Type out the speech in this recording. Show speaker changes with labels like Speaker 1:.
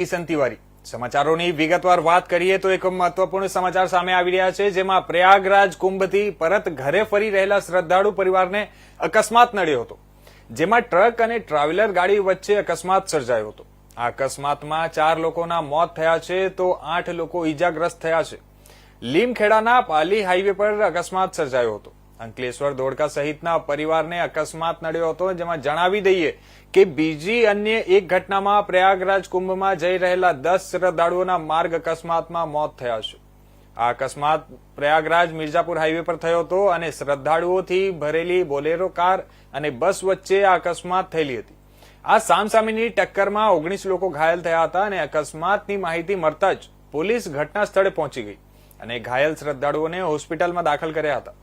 Speaker 1: કિશન તિવારી સમાચારોની વિગતવાર વાત કરીએ તો એક મહત્વપૂર્ણ સમાચાર સામે આવી રહ્યા છે, જેમાં પ્રયાગરાજ કુંભથી પરત ઘરે ફરી રહેલા શ્રદ્ધાળુ પરિવારને અકસ્માત નડ્યો હતો, જેમાં ટ્રક અને ટ્રાવેલર ગાડી વચ્ચે અકસ્માત સર્જાયો હતો. આ અકસ્માતમાં 4 લોકોના મોત થયા છે તો 8 લોકો ઈજાગ્રસ્ત થયા છે. લીમખેડાના પાલી હાઈવે પર અકસ્માત સર્જાયો હતો. અંકલેશ્વર ધોળકા સહિતના પરિવારને અકસ્માત નડ્યો હતો, જેમાં જણાવી દઈએ કે બીજી અન્ય એક ઘટનામાં પ્રયાગરાજ કુંભમાં જઈ રહેલા 10 શ્રદ્ધાળુઓના માર્ગ અકસ્માતમાં મોત થયા છે. આ અકસ્માત પ્રયાગરાજ મિર્જાપુર હાઈવે પર થયો હતો અને શ્રદ્ધાળુઓથી ભરેલી બોલેરો કાર અને બસ વચ્ચે આ અકસ્માત થયેલી હતી. આ સામસામેની ટક્કરમાં 19 લોકો ઘાયલ થયા હતા અને અકસ્માતની માહિતી મળતા જ પોલીસ ઘટના સ્થળે પહોંચી ગઈ અને ઘાયલ શ્રદ્ધાળુઓને હોસ્પિટલમાં દાખલ કર્યા હતા.